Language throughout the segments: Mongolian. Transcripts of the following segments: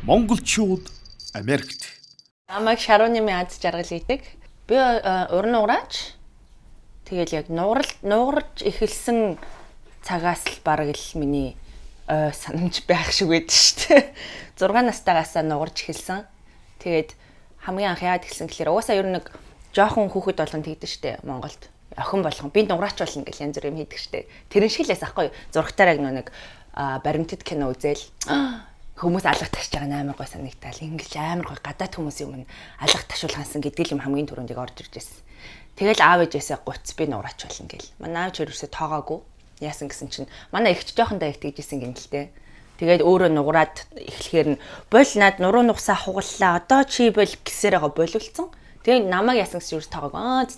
Монголчууд Америкт. Намайг Шаруунымын аз жаргал гэдэг. Би уран нуураач. Тэгэл яг нуурж эхэлсэн цагаас л бараг л миний санамж байх шиг байдаг шүү дээ. 6 настайгаасаа нуурж эхэлсэн. Тэгээд хамгийн анх яад эхэлсэн гэхээр угаасаа ер нь нэг жоохон хүүхэд болгон тэгдэж штэ Монголд. Охин болгон би нуураач болно гэл янз бүр юм хийдэг штэ. Тэрэн шиг лээс ахгүй зургатаар яг нэг баримтат кино үзэл хүмүүс алга ташиж байгаа амар гой санагдтал. Инглиш амар гой гадаад хүмүүсийн өмнө алга ташуулгансан гэдэг юм хамгийн түрүүнд яг орж ирж байсан. Тэгэл аав ээжээсээ гуц би нуураач болно гэл. Манай аав ч ерөөсөө тоогоогүй. Яасан гэсэн чинь манай ихч жоохондоо их тэгжсэн гинэлтэй. Тэгээд өөрөө нуураад эхлэхээр нь бол над нуруу нухсаа хугаллаа. Одоо чи бол гэсээр байгаа боловлцсон. Тэгээд намайг яасан гэсэн ерөөс тоогоогүй.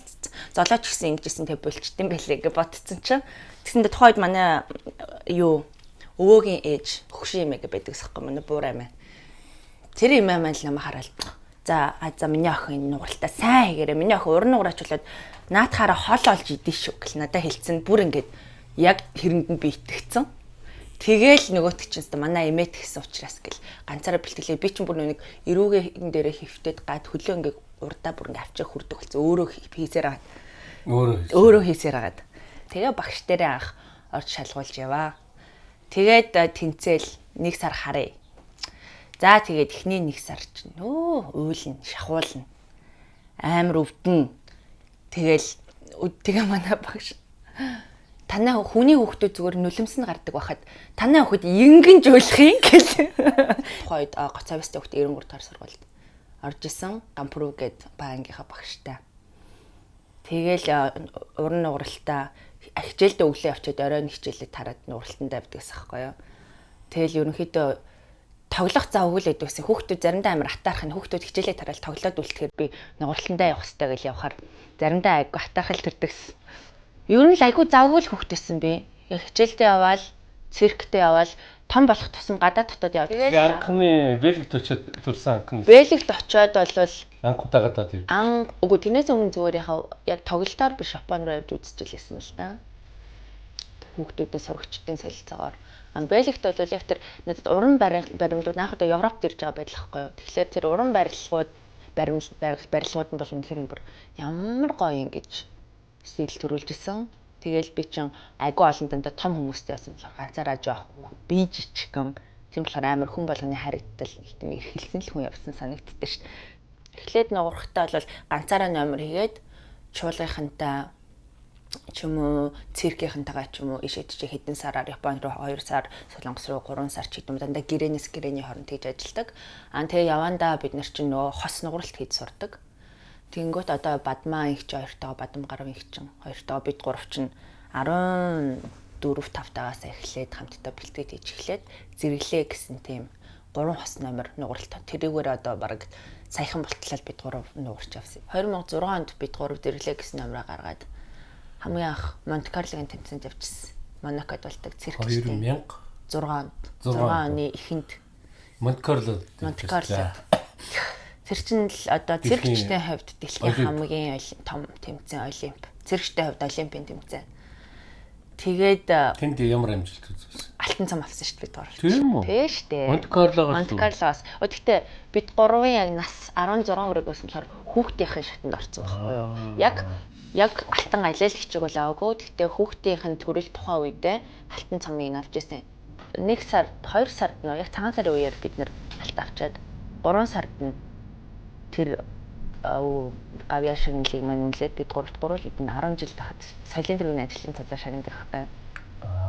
Золооч гэсэн ингэжсэн тэг болчтын байлээ гэж ботцсон чинь. Тэгсэндээ тухайд манай өвөөгийн ээж хөгшин эмээ байдаг гэсэхгүй манай буур амиа. Тэр эмээ маань л намайг хараад за миний охин нууралтаа сайн хийгээрэй. Миний охин уран нуураачлаад наатахаараа хол олж идэв шүү гэл надад хэлсэн. Бүр ингээд яг хэрэнд нь би итгэцэн. Тэгээл нөгөөт чинь манай эмээ тэгсэн учраас гэл ганцаараа бэлтгэлээ би чинь бүр нэг эрүүгийн дээрээ хөвтөд гад хөлөө ингээд урдаа бүр ингээд авчиг хүрдэг болсон. Өөрөө хийсээр агаад. Өөрөө хийсээр агаад. Тэгээ багш дээрээ анх орж шалгуулж яваа. Тэгээд тэнцэл 1 сар харъя. За тэгээд эхний 1 сар чинь уйлна, шахуулна. Амар өвдөн. Тэгээ манай багш танай хүний хүүхдүүд зүгээр нулимс нь гардаг байхад танай хүүхэд ингэн жуулах юм гэл. Тухайд гоцавстай хүүхд 93 дахь сургуульд орж исэн Гампруу гээд баангийнхаа багштай. Тэгээл уран нууралтаа хичээлдээ өглөө авчиад оройн хичээлээ тараад нууралтанд авдагс аахгүй юу. Тэгэл ерөнхийдөө тоглох зав өгөл өгдөг гэсэн хүүхдүүд заримдаа амар хатаарх нь хүүхдүүд хичээлээ тараал тоглоод үлдэхээр би нууралтандаа явах хэрэгтэй гэж явахаар заримдаа айгу хатаархал төрдөгс. Ер нь л айгу завгүй л хүүхдээсэн би. Яг хичээлдээ яваал, цирктэй яваал, том болох тусам гадаад дотоод явдаг. Тэгээ анхны Бэлэгт очиод төрсэн анхны. Бэлэгт очиод болвол анхудаа гадаад ив. Үгүй тэрнээс өмнө зүгээр яг тоглолтоор би Японд руу явж үзчихлээсэн л та. Хүүхдүүдээ сурагчдын солилцоогоор. Бэлэгт бол яг тэр надад уран баримтууд анхудаа Европт ирж байгаа байдаг байхгүй юу. Тэгэхээр тэр уран барилгууд нь бол үнэхээр бүр ямар гоё юм гэж стил төрүүлж исэн. Тэгэл би чин айгу олон дандаа том хүмүүстэй байсан болохоор ганцаараа жоох би жижигхэн. Тийм болохоор амар хүн болгоны харагдтал тийм эрхэлсэн л хүн явсан санагддаг шүү дээ. Эхлээд нуурахтаа бол ганцаараа номер хийгээд чуулгынхантай ч юм уу циркийнхантайгаа ч юм уу ишэдж хэдэн сараар Японд руу 2 сар, Солонгос руу 3 сар ч гэдэм дандаа гэрээний хооронд хийж ажилладаг. Тэгээ явандаа бид нар чинь нөгөө хос нууралт хийж сурдаг. Тэнгүүт одоо Бадмаа ихч хоёртоо Бадам гарав ихчин хоёртоо бид гурав чинь 14 5 тагаас эхлээд хамтдаа бэлтгэж хийж эхлээд зэрэглээ гэсэн тийм 3 хос номер нууралт. Тэрүүгээр одоо бараг саяхан болтлоо бид гурав нуурч авсан. 2006 онд бид гурав зэрэглээ гэсэн номероо гаргаад хамгийн анх Монте-Карлогийн тэмцээнд явчихсан. Монакод болдог циркчтэй. 2006 оны эхэнд Монте-Карло. Тэр чинь л одоо циркчтэй хувьд дэлхийн хамгийн том тэмцээн Олимп. Циркчтэй хувьд Олимпийн тэмцээн. Тэгээд тэнд ямар амжилт үзсэн? Алтан цам авсан шүү дээ бид гурав. Тийм үү? Тийм шүү дээ. Монте-Карлоос. Гэхдээ бид гурвын яг нас 16 хүрээд байсан болохоор хүүхдийнхээ шатанд орсон байхгүй юу? Яг алтан алиалагчиг бол аваагүй. Гэхдээ хүүхдийнх нь төрөл тухайн үедээ алтан цамыг авч ирсэн. 1 сар, 2 сард нөө яг цагаан сарын үеэр бид нэр алтан авчаад 3 сард нь тэр авьяа шагналыг маань үнэлээд бид 3 эдэн 10 жил тахад соёлын тэргүүний ажлын цадаа шагналдаг хаа.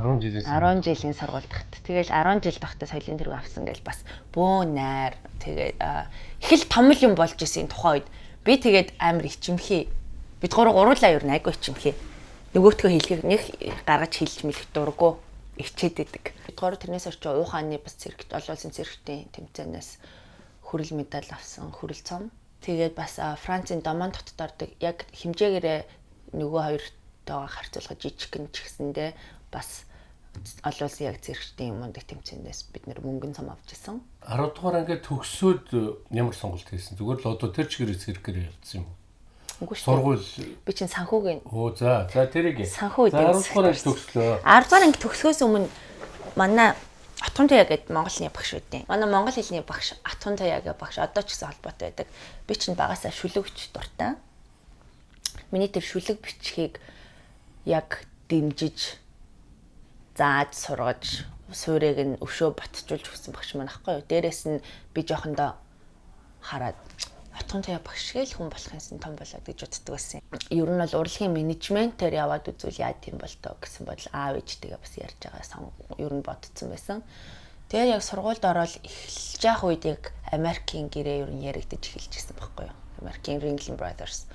10 жилийн сургууль тахад. Тэгэл 10 жил тахад соёлын тэргүү авсан гэж бас бөө найр. Тэгээд их л том юм болж исэн тухайн үед би тэгээд амар ичимхий. Бид гурлаа ер нь айгүй ичимхий. Нөгөөтгөө хэлхийг нэг гаргаж хэлж мэлэх дурггүй ичээд идэг. Бид гурав тэрнээс очиж уухааны бас циркт олуулсан цирктийн тэмцээнээс хүрэл медаль авсан, хүрэл цом. Тэгээд бас Францын Домон хотод ордог яг хэмжээгээрээ нөгөө хоёртойгоо харьцуулахад жижигхэн ч гэсэндээ бас олуулсан яг цирктийн юмдаг тэмцээнээс бид нэр мөнгөн цом авч ирсэн. 10 дугаар ангид төгсөөд ямар сонголт хийсэн? Зүгээр л одоо тэр чигээр циркээр явцсан юм уу? Үгүй шүү. Сургууль би чинь санхүүгийн. За тэрийг. Санхүү эдийн 10 дугаар анги төгслөө. 10 дугаар анги төгсгөөс өмнө манай Атгун Туяа гэдэг Монголын багш үүдээ. Манай монгол хэлний багш Атгун Туяагийн багш одоо ч гэсэн холбоотой байдаг. Би чинь багасаа шүлэгч дуртай. Миний тэр шүлэг бичгийг яг дэмжиж зааж сургаж суурийг нь өшөө ботчулж өгсөн багш маань ахгүй юу. Дээрээс нь би жоохондоо хараад Атгун Туяа багш гээл хүн болох юмсан том болоод гэж боддог байсан. Ер нь бол урлагийн менежментээр яваад үзвэл яа тийм бол тоо гэсэн бодол аав ээжтэйгээ бас ярьж байгаа ер нь бодсон байсан. Тэгээд яг сургуульд ороод эхэлж явах үед яг Америкийн гэрээ ер нь яригдаж эхэлж гисэн байхгүй юу. American Ringling Brothers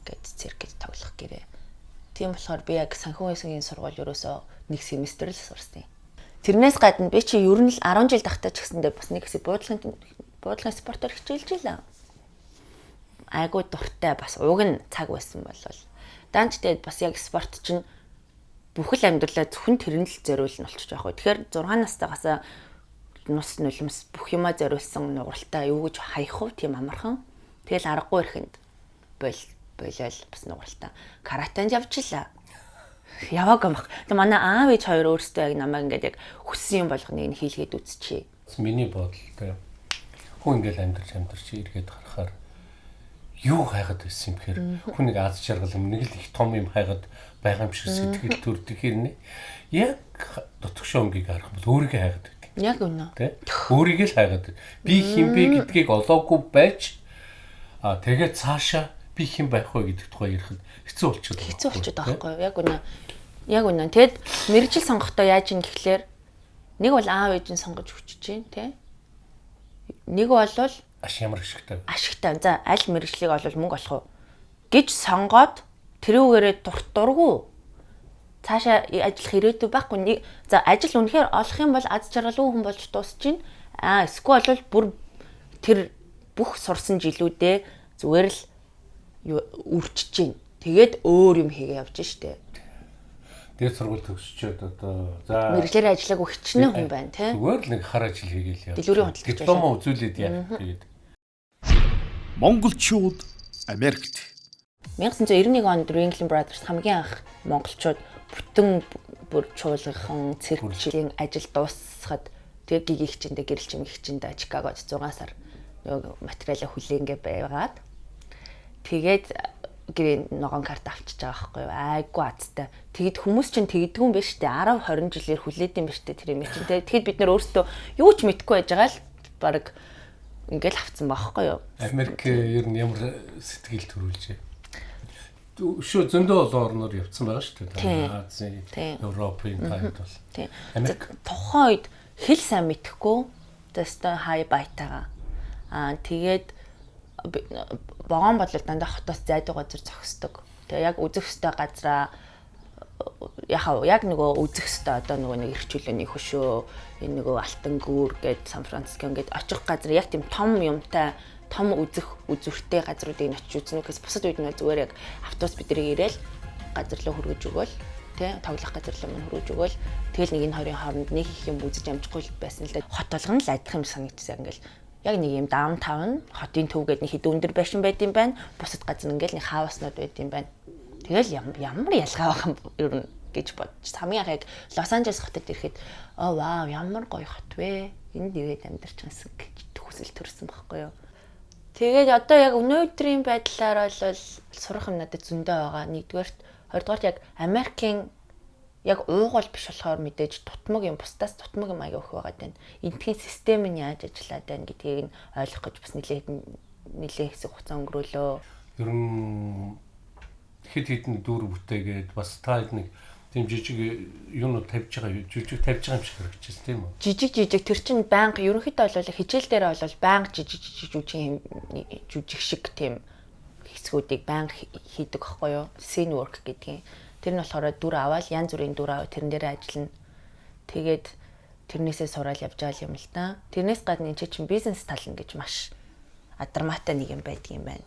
гэдэг циркэд тоглох гэрээ. Тийм болохоор би яг санхүү хэсгийн сургууль ерөөсөө нэг семестр л сурсан юм. Тэрнээс гадна би чи ер нь л 10 жил тахтаа ч гэсэндээ бас нэг хэсэг буудлын спортоор хичээлж илаа. Айгуу дуртай бас уг нь цаг байсан болвол. Данчтэй бас яг спорт чинь бүхэл амьдралаа зөвхөн тэрэн л зориулна болчих жоох. Тэгэхээр 6 настайгаас нус нулимс бүх юмаа зориулсан нууралтай юу гэж хаях уу тийм амархан. Тэгэл аргагүй ихэнд болол бас нууралтай. Каратенд явчихлаа. Яваагүй мах. Тэгээ манай аав ээж хоёр өөрсдөө яг намайг ингээд яг хүссэн юм болгоныг нь хийлгээд үзчихье. Миний бодолтой хүн ингээд амьдарч иргээд харахаар юу хайгаад байсан юм бэхээр хүн нэг аз жаргал юм нэг л их том юм хайгаад байгаа юм шиг сэтгэл төрдөг хэрнээ. Яг дотгошоо өнгийг харах бол өөрийгөө хайгаад байдаг. Яг үнэ. Тэ? Өөрийгөө л хайгаад. Би хинбэ гэдгийг олоогүй байж тэгээд цаашаа би хэн байх вэ гэдэг тухай ярихад хэцүү болчиход байгаа байхгүй юу? Яг үнэ. Яг үнэ. Тэгэд мэрэгжил сонгохдоо яаж юм гэхлээр нэг бол аав ээж нь сонгож өгч чинь тий. Нэг бол ямар ашигтай. Ашигтай. За аль мэрэгжлийг олвол мөнгө олох уу гэж сонгоод тэрүүгээрээ дургу цаашаа ажиллах ирээдүй байхгүй. За ажил үнэхээр олох юм бол аз жаргалгүй хүн болж дуусч чинь. Эсвэл бол бүр тэр бүх сурсан жилүүдээ зүгээр л үрчиж чинь. Тэгээд өөр юм хийгээ явж штэ. Тэгээд сургууль төгсчөөд одоо за мэрэгчлэр ажиллаагүй хичнээн хүн байна тий. Зүгээр л нэг хар ажил хийгээл яа. Дэлгүүрийн хөдөлгөөн диплом үзүүлээд яах тэгээд. Монголчууд Америкт 1991 онд Ringling Brothers хамгийн анх монголчууд бүтэн бүр чуулган циркчийн ажил дуусгахад тэгээд гигийн хичээндээ гэрэл чимэг хичээндээ Чикагод 6 сар нөгөө материалаа хүлээнгээ байгаад тэгээд гэрээ ногоон карт авчиж байгаа байхгүй юу. Айгу азтай. Тэгэд хүмүүс чинь тэгдэггүй юм байна штэ. 10 20 жилээр хүлээд юм байна штэ тэр юм чинь. Тэгэхэд бид нэр өөрсдөө юу ч мэдэхгүй байж байгаа л баг ингээл авцсан байхгүй юу. Америк ер нь ямар сэтгэл төрүүлжээ. Шүү зөндөө олон орноор явцсан байгаа шүү дээ. Азийн, Европын тайлд бол. Америк тухайн үед хэл сайн мэдэхгүй дэстэ хай байтагаа. Тэгээд вагон бодлол дандаа хотоос зайдуу газар зогсдог. Тэгээ яг үзэх хөстэй газраа яг нөгөө үзэх хөстэй одоо нөгөө нэг эрхчлөөний хөшөө энэ нөгөө алтан гүүр гээд Сан Франциско гээд очих газар яг тийм том юмтай том үзэх үзүртэй газруудыг нь очиж үзнэ гэхээс бусад үед нь зүгээр яг автобус бидрийг ирээл газар руу хөргөж өгөөл тий тоглох газар руу мань хөргөж өгөөл тэгэл нэг энэ хоёрын хооронд нэг их юм үзэж амжихгүй байсан л да хот толгон л адилхан юм санагдчихсан ингээл яг нэг юм даунтаун хотын төв гэдэг нэг хэд өндөр байшин байд юм байна. Бусад газар ингээл нэг хауснууд байд юм байна. Тэгэл ямар ялгаа байх юм ер нь гэж бодож. Хамгийн анх яг Лос Анжелес хотод ирэхэд вау ямар гоё хот вэ. Энд нэгээд амьдарч байсан гэж хүсэл төрсөн байхгүй юу. Тэгээд одоо яг өнөөдрийн байдлаар бол сурах юм надад зөндөө байгаа. Нэгдүгээрт, хоёрдугаарт яг Америкийн яг уугуул биш болохоор мэдээж тутмаг юм бусдаас тутмаг юм аяа өгөх байгаа тань. Эндхийн систем нь яаж ажиллаад байна гэдгийг нь ойлгох гэж бас нэлээд хэсэг хугацаа өнгөрөөлөө. Ер нь хэд хэдэн дүр бүтээгээд бас та нэг тийм жижиг юунууд тавьж байгаа жижиг тавьж байгаа юм шиг харагдчихсан тийм үү? Жижиг тэр чинь байнга ерөнхийдөө бол хичээл дээр бол байнга жижиг шиг тийм хэсгүүдийг байнга хийдэг байхгүй юу? Scene work гэдгийг. Тэр нь болохоор дүр аваад янз бүрийн дүр аваад тэрэн дээрээ ажиллана. Тэгээд тэрнээсээ сураад явж байгаа юм л да. Тэрнээс гадна энэ чинь бизнес тал гэж маш адармаатай нэг юм байдаг юм байна.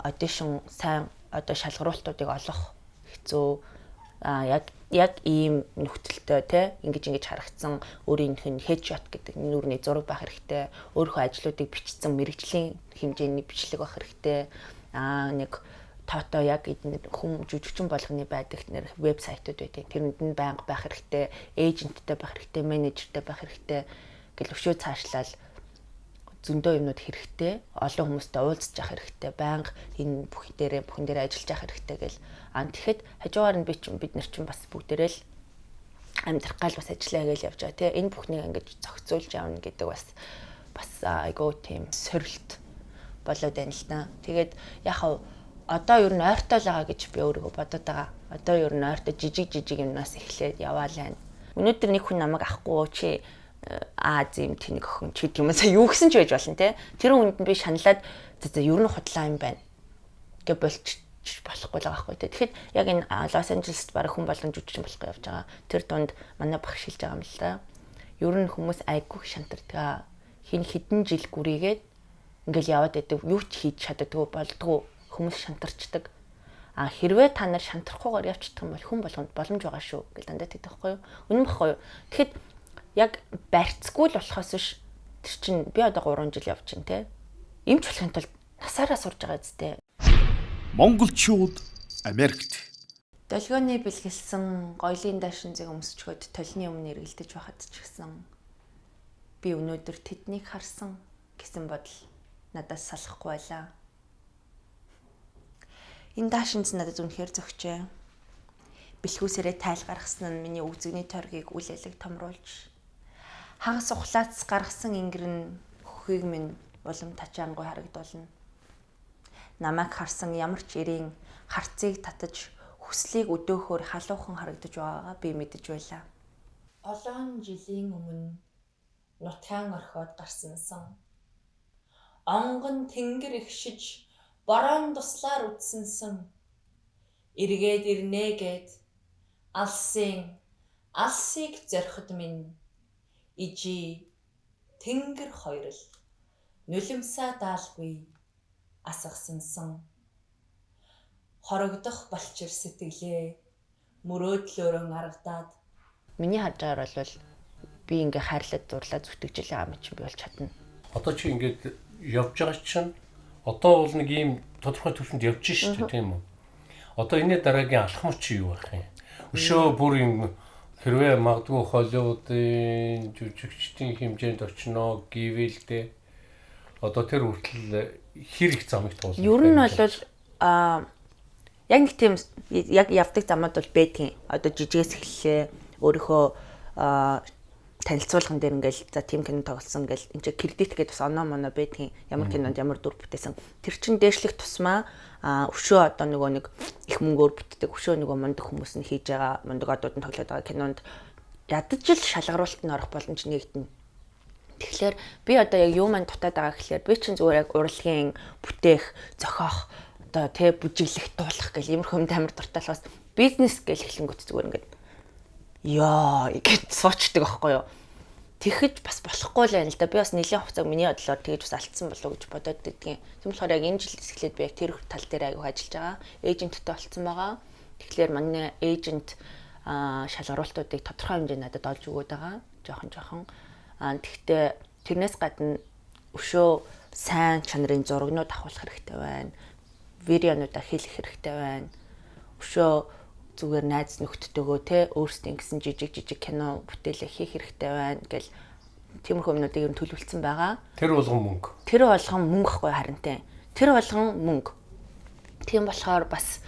Audition сайн одоо шалгаруултуудыг олох хэцүү. Яг ийм нөхцөлтэй те ингэж харагдсан өөрийнх нь headshot гэдэг нүрний зураг байх хэрэгтэй. Өөрийнхөө ажлуудыг бичсэн мэрэгжлийн хэмжээний бичлэг байх хэрэгтэй. Нэг тоото яг эдгээр хүм жүжигчин болгоны байдаг нэр вебсайтууд байдаг. Тэрэнд нь байнга байх хэрэгтэй, эйженттэй байх хэрэгтэй, менежертэй байх хэрэгтэй гэл өшөө цаашлал зөндөө юмнууд хэрэгтэй. Олон хүмүүстэй уулзж явах хэрэгтэй. Байнга энэ бүхэн дээрээ ажиллаж явах хэрэгтэй гэл. Тэгэхэд хажуугаар нь бид нар чинь бас бүгдээрээ л амьдрах гал бас ажиллаа гэж явж байгаа тийм. Энэ бүхнийг ингэж зохицуулж явна гэдэг бас айгуу тийм сорилт болоод байна л та. Тэгээд яг одоо ер нь ойртой л байгаа гэж би өөрийгөө бодоод байгаа. Одоо ер нь ойртой жижиг юмнаас эхлээд яваал байна. Өнөөдөр нэг хүн намайг авахгүй чи зэм тэнэг охин ч гэдэг юм сая юу гэсэн ч байж болно те. Тэр хүнд нь би шаналаад ер нь худлаа юм байна гэж болчих болохгүй л байгаа байхгүй те. Тэгэхэд яг энэ Лос Анжелест бараг хүн болгон жүжигчин болох явж байгаа. Тэр дунд манай багш хэлж байгаа юм л да. Ер нь хүмүүс айгүй шантардаг. Хин хэдэн жил гүрийгээд ингээл яваад байдаг. Юу ч хийж чаддаггүй болдгоо хүмүүс шантарчдаг. Хэрвээ та нар шантрахгүйгээр явчихдаг юм бол хүн болгонд боломж байгаа шүү гэж дандаа тэгдэг байхгүй юу? Үнэн баггүй юу? Тэгэхэд яг барьцгүй л болохоос биш тэр чинь би одоо 3 жил явж чинь те. Имч болохын тулд насаараа сурж байгаа зү. Монголчууд Америкт. Долгионы бэлгэлсэн гоёлын даашин зэг өмсчгөөд толны өмнө эргэлдэж байхад ч гэсэн би өнөөдөр тэднийг харсан гэсэн бодол надаас салахгүй байлаа. Энэ даашинз надад үнэхээр зөгчээ. Бэлхүүсээрээ тайл гаргасан нь миний үзэгний тойргийг үл алиг томруулж хагас ухлаац гаргасан ингэр нь хөхийг минь улам тачаангүй харагдуулна. Намайг харсан ямар ч ирийн харцыг татаж хүслийг өдөөхөөр халуухан харагдаж байгаагаа би мэдэж байлаа. Олон жилийн өмнө нутгаан орхиод гарсан сан. Онгон тэнгэр ихшиж борон туслаар үтсэнсэн. Эргээд ирнэ гэд алсыг зорхид минь ижи тэнгэр хоёрол нулимсаа даалгүй асгасансан. Хорогдох балчир сэтгэлээ мөрөөдлөөрөн аргадаад миний хажаар бол би ингээ хайрлаад дурлаа зүтгэж байгаа юм чинь би болж чадна. Одоо чи ингээд явж байгаа чинь одоо бол нэг ийм тодорхой төвшөнд явж шүү дээ тийм үү? Одоо энэ дараагийн алхам чи юу байх юм? Өшөө бүр юм хэрвээ магадгүй Холливуудын жүжигчдийн хэмжээнд очино гэвэл дээ. Одоо тэр хүртэл хэр их замыг туулна? Ер нь бол яг нэг тийм яг явдаг замууд бол байдгийн. Одоо жижигээс эхэллээ өөрийнхөө танилцуулган дээр ингээл за тим кино тоглосон ингээл энэ кредит гэдэг бас оноо моно байдгийн. Ямар кинонд ямар дүр бүтээсэн. Тэр чин дээшлэх тусмаа өшөө одоо нөгөө нэг их мөнгөөр бүтдэг өшөө нөгөө мундаг хүмүүс нь хийж байгаа мундаг одууд нь тоглоод байгаа кинонд ядаж л шалгаруулалт нь орох боломж нэгдэнэ. Тэгэхээр би одоо яг юу маань дутаад байгаа гэхэлэр би чинь зүгээр яг урлагийн бүтээх, зохиох, одоо тэ бүжиглэх, дуулах гэл иймэрхүү юмд амар дуртай болохоос бизнес гэл эхлэнгүүт зүгээр ингээд яа гэж суучдаг байхгүй юу. Тэгэхэд бас болохгүй л байна л да. Би бас нэлийн хугацааг миний бодлоор тэгэж бас алдсан болов уу гэж бодоод байдгийн. Тийм болохоор яг энэ жилээс эхлээд би яг тэр тал дээр аягүй ажиллаж байгаа. Эйженттэй болцсон байгаа. Тэгэхээр манай эйжент шалгаруултуудыг тодорхой хэмжээнд надад олж өгöd байгаа. Жохон. Тэгтээ тэрнээс гадна өшөө сайн чанарын зурагнууд авахулах хэрэгтэй байна. Видеонуудаа хийх хэрэгтэй байна. Өшөө зүгээр найз нөхдөдөө те өөрсдийн гэсэн жижиг кино бүтээлээ хийх хэрэгтэй байна гэл тиймэрхүү юмнуудыг юм төлөвлөсөн байгаа. Тэр болгон мөнгө. Тэр болгон мөнгө хгүй харин те. Тэр болгон мөнгө. Тийм болохоор бас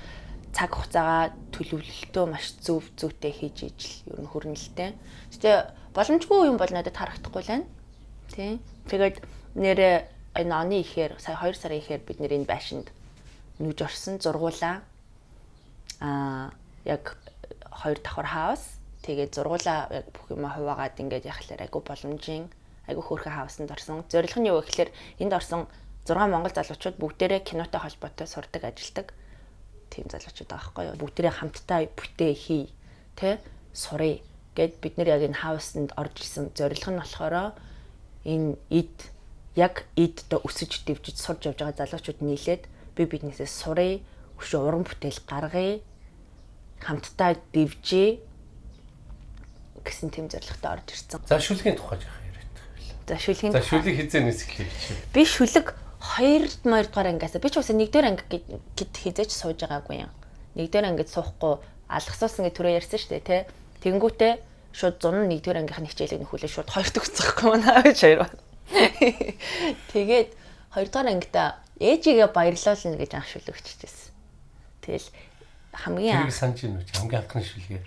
цаг хугацаагаа төлөвлөлтөө маш зүйтэй хийж ижил ер нь хөрнөлтэй. Гэтэ боломжгүй юм бол надад харагдахгүй л байна. Тий. Тэгээд нэрээ энэ оны ихээр сая 2 сарын ихээр бид нэр энэ байшинд нүүж орсон зургуулаа. Яг 2 давхар хаус. Тэгээд зургуулаа яг бүх юм хуваагаад ингээд яхахлаар айгу боломжийн айгу хөөрхөн хаусанд орсон. Зорилго нь юу вэ гэхээр энд орсон 6 монгол залуучууд бүгдээрээ кинотой холбоотой сурдаг, ажилдаг. Тийм залуучууд байгаа байхгүй юу? Бүгдээрээ хамтдаа бүтээ хий, тэ сурыг гэд бид нэр яг энэ хаусанд орж исэн. Зорилго нь болохоор энэ яг эдд өсөж дэвжиж сурж явж байгаа залуучууд нийлээд биднээсээ сурыг, өшөө уран бүтээл гаргая, хамтдаа дэвжээ гэсэн тийм зорилготой орж ирсэн. За шүлгийн тухай яах яриад байгаа. За шүлгийг хизээнээс эхлэв чи. Би шүлэг 2-2 дугаар ангиасаа би ч үсээ 1-р анги гэд хизээч сууж байгаагүй юм. 1-р ангид суухгүй алгасуулсан гэж түрүү ярьсан шүү дээ тий. Тэнгүүтээ шууд 101-р ангийнхны хичээлийг нөхүүлээ шууд 2 төгсөхгүй манай ээж хоёр. Тэгээд 2 дугаар ангида ээжигээ баярлуулна гэж анх шүлэгчтэйсэн. Тэгэл хамгийн санаж байна уу? Хамгийн анхны шүлгээ.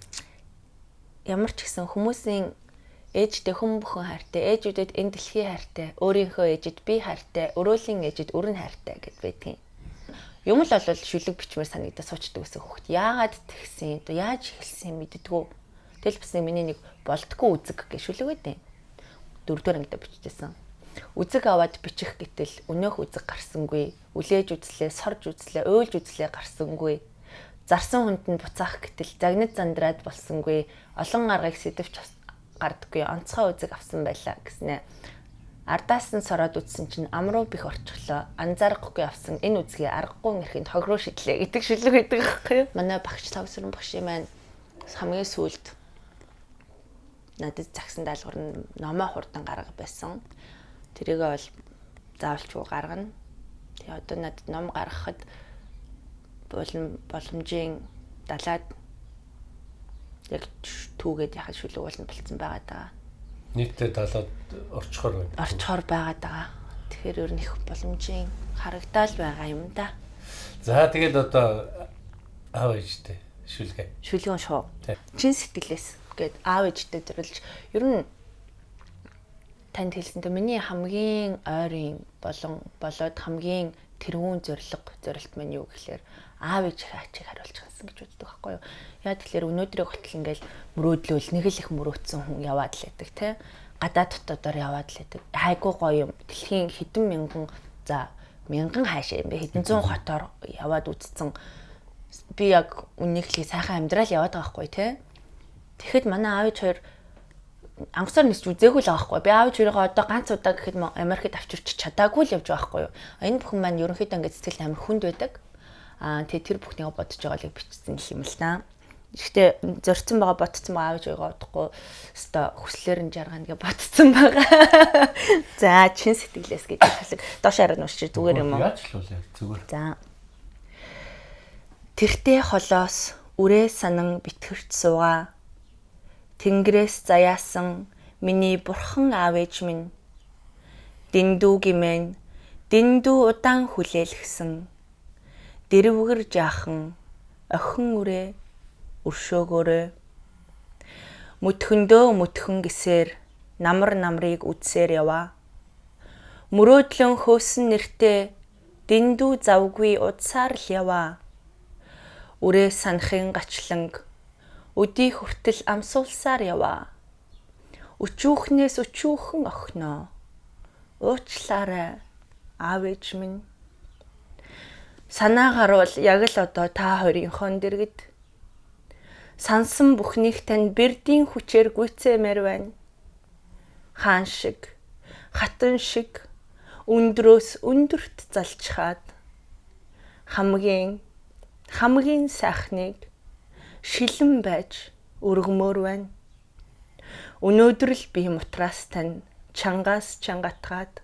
Ямар ч гэсэн хүмүүсийн ээжтэй хүн бүхэн хайртай, ээжүүдэд энэ дэлхийн хайртай, өөрийнхөө ээжид би хайртай, өрөөлийн ээжид өрн хайртай гэд байдгийн. Юм л бол шүлэг бичмээр санагдаж суучдаг гэсэн хөхт. Яагаад тэгсэн, яаж эхэлсэн мэддэггүй. Тэгэл бас миний нэг болдгоо үзэг гэж шүлэг байдیں۔ 4-р ангид бичижсэн. Үзэг аваад бичих гэтэл өнөөх үзэг гарсангүй, үлээж үзлээ, сорж үзлээ, уйлж үзлээ гарсангүй. Зарсан хүнд нь буцаах гэтэл загнад зандраад болсонгүй, олон аргыг сэдэвч гардаггүй, онцгой үзэг авсан байлаа гэснэ. Ардаас нь сороод үзсэн чинь амруу бих орчихлоо. Анзаарахгүй авсан энэ үзгийг аргагүй нэрхэнд хогруу шидлээ гэдэг шүлэг байдаг байхгүй юу? Манай багш тавсран багш маань хамгийн сүүлд надад загсан даалгавар нь номоо хурдан гарга байсан. Тэрийгээ бол заавалчгүй гаргана. Тэгээ одоо надад ном гаргахад боломжийн далаад яг түүгээд яхад шүлэг болно болцсон байгаа даа. Нийтдээ 70-аад орчхоор байна. Орчхоор байгаа даа. Тэгэхээр ер нь их боломжийн харагдаал байгаа юм да. За тэгээд одоо аав ээжтэй шүлгээ. Шүлгэн шоу. Чин сэтгэлээс гээд аав ээжтэй зөвлөж ер нь танд хэлсэнтэй миний хамгийн ойрын болоод хамгийн тэрүүн зорилт маань юу гэхээр аав ээж хаачиг хариулж гэнсэн гэж боддог байхгүй юу. Яа тэгэхээр өнөөдрийг хотл ингээл мөрөөдлөөл нэг л их мөрөөдсөн хүн яваад л байдаг тий. Гадаад дотоодоор яваад л байдаг. Хайгуу гоё юм. Дэлхийн хэдэн мянган хаашаа юм бэ? Хэдэн зуун хотоор яваад үзсэн. Би яг үнийг л сайхан амьдрал яваад байгаа байхгүй тий. Тэгэхэд манай аав ээж хоёр ангасаар нисч үзээгүй л байгаа байхгүй. Би аав ээж хоёроо одоо ганц удаа гэхэд Америкт авчирч чадаагүй л явж байгаа байхгүй юу. Энэ бүхэн маань ерөнхийдөө ингээд сэтгэл амар хүнд байдаг. Тэгээ тэр бүхнийг бодож байгаа л бичсэн юм л да. Гэхдээ зорьсон байгаа ботцсон байгаа аавж байгаа удахгүй өстой хүслээр нь жаргана гэж ботцсон байгаа. За чин сэтгэлээс гэж хэлэх. Доош хараад уншиж зүгээр юм уу? Яаж л вэ? Зүгээр. За. Тэртээ холоос үрээ санан битгэрч суугаа. Тэнгэрээс заяасан миний бурхан аав ээж минь. Дэндүү гимэн дэндүү удаан хүлээлгсэн. Дэрвгэр жаахан охин үрээ өршөөгөөрөө мөтхөн гисээр намрыг үдсээр яваа. Мөрөөдлөн хөөсөн нэртээ дэндүү завгүй удсаар л яваа. Үрээ санахын гачланг өдий хүртэл амсуулсаар яваа. Өчүүхнээс өчүүхэн охиноо уучлаарай аав ээж минь. Санаа гарвал яг л одоо та хоёрынхон дэргэд сансан бүхнийг тань бэрдийн хүчээр гүйцээмээр байна. Хаан шиг, хатан шиг өндрөөс өндөрт залчхаад хамгийн сайхныг шилэн байж өргөмөр байна. Өнөөдөр л би мутраас тань чангаас чангатгаад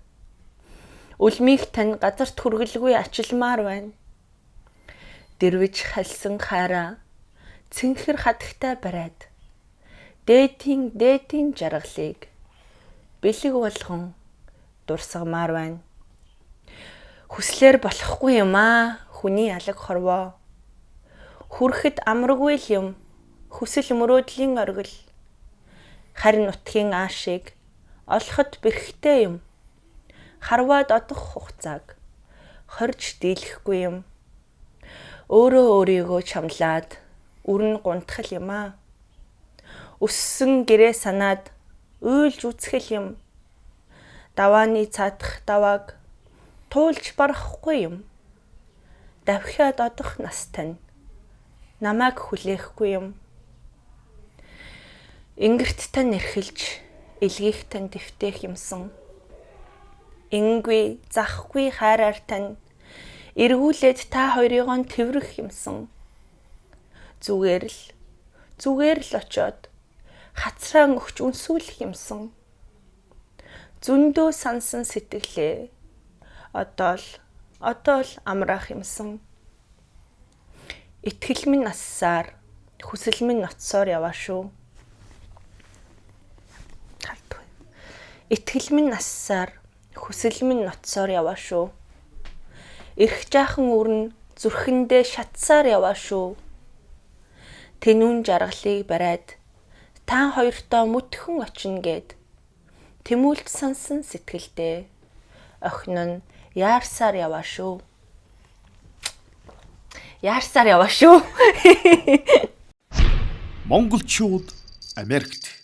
үлмийг тань газарт хүргэлгүй ачилмаар байна. Дэрвэж халсан хайраа цэнхэр хатагтай бариад дээдийн жаргалыг бэлэг болгон дурсгамаар байна. Хүслээр болохгүй юм аа хүний алаг хорвоо. Хүрэхэд амаргүй л юм хүсэл мөрөөдлийн оргил. Харин нутгийн аашиг олоход бэрхтэй юм. Харваад одох хугацааг хорж дийлэхгүй юм. Өөрийгөө чамлаад үрн гунтхал юм аа. Өссөн гэрээ санаад уйлж үцхэл юм. Давааны цаадах давааг туулж барахгүй юм. Давхиад одох нас тань намайг хүлээхгүй юм. Ингэрт тань эрхэлж илгээх тань дэвтээх юмсан. Ингүй захгүй хайраар тань эргүүлээд та хоёрыг тэврэх юмсан. Зүгээр л очоод хацраан өгч үнсүүлэх юмсан. Зөндөө сансан сэтгэлээ одоо л Одоо л амраах юмсан. Итгэл минь нассаар, хүсэл минь ноцсоор яваа шүү. Итгэл минь нассаар, хүсэл минь ноцсоор яваа шүү. Ирэх жаахан өрн зүрхэндээ шатсаар яваа шүү. Тэнүүн жаргалыг бариад та хоёртоо мүтхэн очино гэд тэмүүлж сонсон сэтгэлдээ охин нь яарсаар яваа шүү. Яарсаар яваа шүү. Монголчууд Америкт